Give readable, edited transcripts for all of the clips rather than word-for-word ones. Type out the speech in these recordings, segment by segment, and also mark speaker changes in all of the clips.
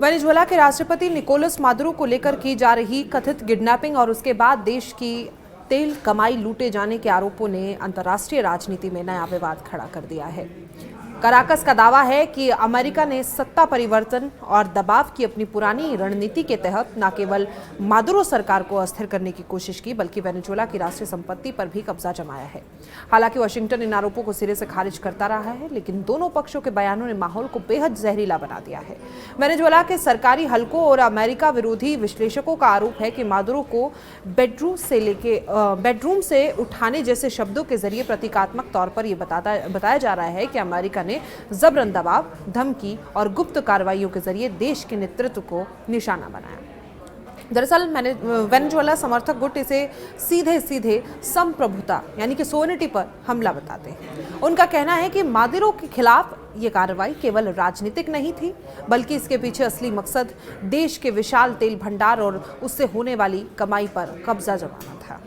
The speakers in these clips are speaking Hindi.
Speaker 1: वेनेजुएला के राष्ट्रपति निकोलस मादुरो को लेकर की जा रही कथित किडनैपिंग और उसके बाद देश की तेल कमाई लूटे जाने के आरोपों ने अंतर्राष्ट्रीय राजनीति में नया विवाद खड़ा कर दिया है। कराकस का दावा है कि अमेरिका ने सत्ता परिवर्तन और दबाव की अपनी पुरानी रणनीति के तहत न केवल मादुरो सरकार को अस्थिर करने की कोशिश की बल्कि वेनेजुएला की राष्ट्रीय संपत्ति पर भी कब्जा जमाया है। हालांकि वाशिंगटन इन आरोपों को सिरे से खारिज करता रहा है, लेकिन दोनों पक्षों के बयानों ने माहौल को बेहद जहरीला बना दिया है। वेनेजुएला के सरकारी हलकों और अमेरिका विरोधी विश्लेषकों का आरोप है कि मादुरो को बेडरूम से उठाने जैसे शब्दों के जरिए प्रतीकात्मक तौर पर यह बताया जा रहा है कि अमेरिका ने जबरन दबाव, धमकी और गुप्त कार्रवाइयों के जरिए देश के नेतृत्व को निशाना बनाया। दरअसल वेनेजुएला समर्थक गुट इसे सीधे सीधे संप्रभुता यानी कि सोवरेनिटी पर हमला बताते हैं। उनका कहना है कि मादुरो के खिलाफ ये कार्रवाई केवल राजनीतिक नहीं थी, बल्कि इसके पीछे असली मकसद देश के विशाल तेल भंडार और उससे होने वाली कमाई पर कब्जा जमाना था।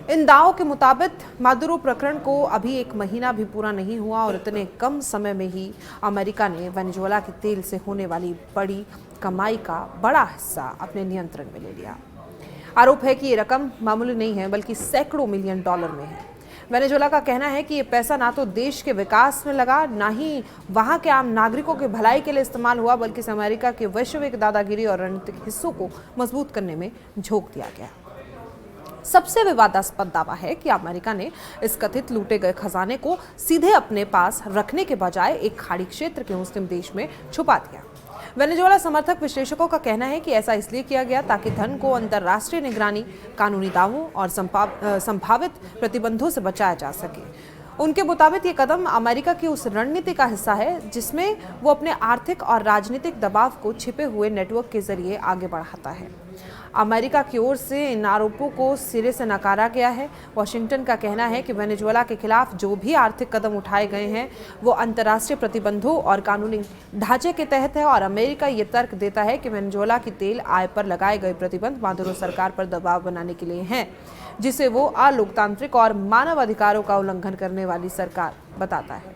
Speaker 1: इन दावों के मुताबिक मादुरो प्रकरण को अभी 1 महीना भी पूरा नहीं हुआ और इतने कम समय में ही अमेरिका ने वेनेजुएला के तेल से होने वाली बड़ी कमाई का बड़ा हिस्सा अपने नियंत्रण में ले लिया। आरोप है कि ये रकम मामूली नहीं है बल्कि सैकड़ों मिलियन डॉलर में है। वेनेजुएला का कहना है कि ये पैसा ना तो देश के विकास में लगा, ना ही वहां के आम नागरिकों के भलाई के लिए इस्तेमाल हुआ, बल्कि इसे अमेरिका के वैश्विक दादागिरी और रणनीतिक हिस्सों को मजबूत करने में झोंक दिया गया। सबसे विवादास्पद दावा है कि अमेरिका ने इस कथित लूटे गए खजाने को सीधे अपने पास रखने के बजाय एक खाड़ी क्षेत्र के मुस्लिम देश में छुपा दिया। वेनेजुएला समर्थक विश्लेषकों का कहना है कि ऐसा इसलिए किया गया ताकि धन को अंतर्राष्ट्रीय निगरानी, कानूनी दावों और संभावित प्रतिबंधों से बचाया जा सके। उनके मुताबिक ये कदम अमेरिका की उस रणनीति का हिस्सा है जिसमें वो अपने आर्थिक और राजनीतिक दबाव को छिपे हुए नेटवर्क के जरिए आगे बढ़ाता है। अमेरिका की ओर से इन आरोपों को सिरे से नकारा गया है। वाशिंगटन का कहना है कि वेनेजुएला के खिलाफ जो भी आर्थिक कदम उठाए गए हैं वो अंतर्राष्ट्रीय प्रतिबंधों और कानूनी ढांचे के तहत है और अमेरिका ये तर्क देता है कि वेनेजुएला की तेल आय पर लगाए गए प्रतिबंध मादुरो सरकार पर दबाव बनाने के लिए हैं, जिसे वो अलोकतांत्रिक और मानव अधिकारों का उल्लंघन करने वाली सरकार बताता है।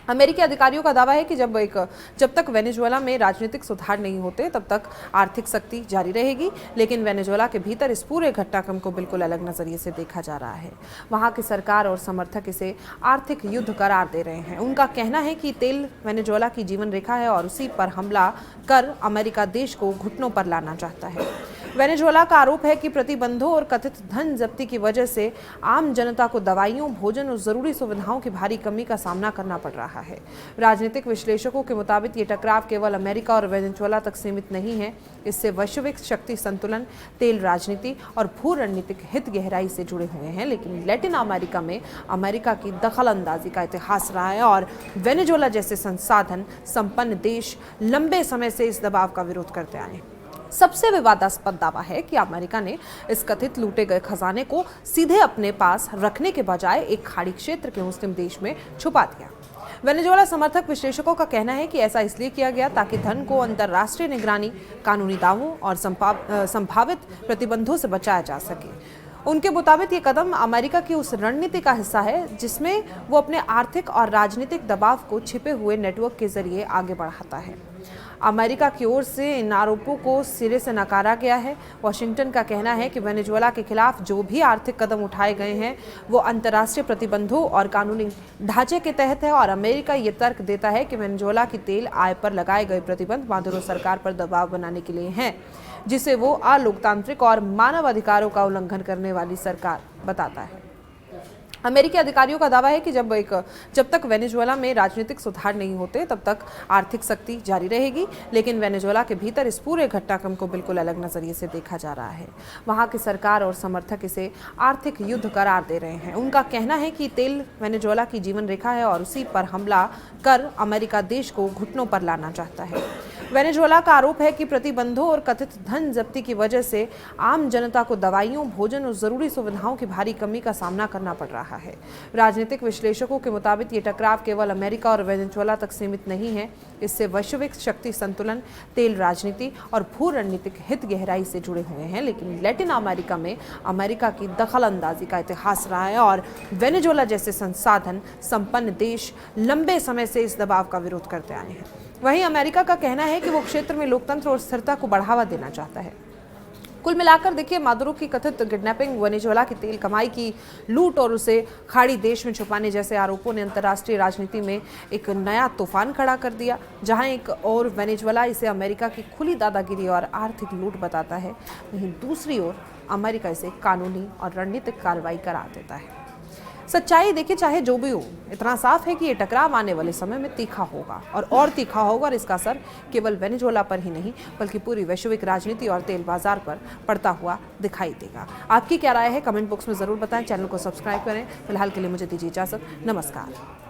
Speaker 1: अमेरिकी अधिकारियों का दावा है कि जब तक वेनेजुएला में राजनीतिक सुधार नहीं होते तब तक आर्थिक सख्ती जारी रहेगी, लेकिन वेनेजुएला के भीतर इस पूरे घटनाक्रम को बिल्कुल अलग नजरिए से देखा जा रहा है। वहां की सरकार और समर्थक इसे आर्थिक युद्ध करार दे रहे हैं। उनका कहना है कि तेल वेनेजुएला की जीवन रेखा है और उसी पर हमला कर अमेरिका देश को घुटनों पर लाना चाहता है। वेनेजुएला का आरोप है कि प्रतिबंधों और कथित धन जब्ती की वजह से आम जनता को दवाइयों, भोजन और जरूरी सुविधाओं की भारी कमी का सामना करना पड़ रहा है। राजनीतिक विश्लेषकों के मुताबिक ये टकराव केवल अमेरिका और वेनेजुएला तक सीमित नहीं है। इससे वैश्विक शक्ति संतुलन, तेल राजनीति और भू रणनीतिक हित गहराई से जुड़े हुए हैं। लेकिन लैटिन अमेरिका में अमेरिका की दखलंदाजी का इतिहास रहा है और वेनेजुएला जैसे संसाधन संपन्न देश लंबे समय से इस दबाव का विरोध करते आए हैं। सबसे विवादास्पद दावा है कि अमेरिका ने इस कथित लूटे गए खजाने को सीधे अपने पास रखने के बजाय एक खाड़ी क्षेत्र के मुस्लिम देश में छुपा दिया। वेनेजुएला समर्थक विश्लेषकों का कहना है कि ऐसा इसलिए किया गया ताकि धन को अंतर्राष्ट्रीय निगरानी, कानूनी दावों और संभावित प्रतिबंधों से बचाया जा सके। उनके मुताबिक ये कदम अमेरिका की उस रणनीति का हिस्सा है जिसमें वो अपने आर्थिक और राजनीतिक दबाव को छिपे हुए नेटवर्क के जरिए आगे बढ़ाता है। अमेरिका की ओर से इन आरोपों को सिरे से नकारा गया है। वाशिंगटन का कहना है कि वेनेजुएला के खिलाफ जो भी आर्थिक कदम उठाए गए हैं वो अंतर्राष्ट्रीय प्रतिबंधों और कानूनी ढांचे के तहत है और अमेरिका ये तर्क देता है कि वेनेजुएला की तेल आय पर लगाए गए प्रतिबंध मादुरो सरकार पर दबाव बनाने के लिए हैं, जिसे वो अलोकतांत्रिक और मानव अधिकारों का उल्लंघन करने वाली सरकार बताता है। अमेरिकी अधिकारियों का दावा है कि जब तक वेनेजुएला में राजनीतिक सुधार नहीं होते तब तक आर्थिक सख्ती जारी रहेगी, लेकिन वेनेजुएला के भीतर इस पूरे घटनाक्रम को बिल्कुल अलग नजरिए से देखा जा रहा है। वहां की सरकार और समर्थक इसे आर्थिक युद्ध करार दे रहे हैं। उनका कहना है कि तेल वेनेजुएला की जीवन रेखा है और उसी पर हमला कर अमेरिका देश को घुटनों पर लाना चाहता है। वेनेजुएला का आरोप है कि प्रतिबंधों और कथित धन जब्ती की वजह से आम जनता को दवाइयों, भोजन और जरूरी सुविधाओं की भारी कमी का सामना करना पड़ रहा है। राजनीतिक विश्लेषकों के मुताबिक ये टकराव केवल अमेरिका और वेनेजुएला तक सीमित नहीं है। इससे वैश्विक शक्ति संतुलन, तेल राजनीति और भू रणनीतिक हित गहराई से जुड़े हुए हैं। लेकिन लैटिन अमेरिका में अमेरिका की दखलंदाजी का इतिहास रहा है और वेनेजुएला जैसे संसाधन संपन्न देश लंबे समय से इस दबाव का विरोध करते आए हैं। वहीं अमेरिका का कहना है कि वो क्षेत्र में लोकतंत्र और स्थिरता को बढ़ावा देना चाहता है। कुल मिलाकर देखिए, मादुरो की कथित किडनैपिंग, वेनेजुएला की तेल कमाई की लूट और उसे खाड़ी देश में छुपाने जैसे आरोपों ने अंतर्राष्ट्रीय राजनीति में एक नया तूफान खड़ा कर दिया। जहां एक और वेनेजुएला इसे अमेरिका की खुली दादागिरी और आर्थिक लूट बताता है, वहीं दूसरी ओर अमेरिका इसे कानूनी और रणनीतिक कार्रवाई करार देता है। सच्चाई देखिए चाहे जो भी हो, इतना साफ है कि ये टकराव आने वाले समय में तीखा होगा और तीखा होगा, और इसका असर केवल वेनेजुएला पर ही नहीं बल्कि पूरी वैश्विक राजनीति और तेल बाजार पर पड़ता हुआ दिखाई देगा। आपकी क्या राय है, कमेंट बॉक्स में जरूर बताएं। चैनल को सब्सक्राइब करें। फिलहाल के लिए मुझे दीजिए इजाजत। नमस्कार।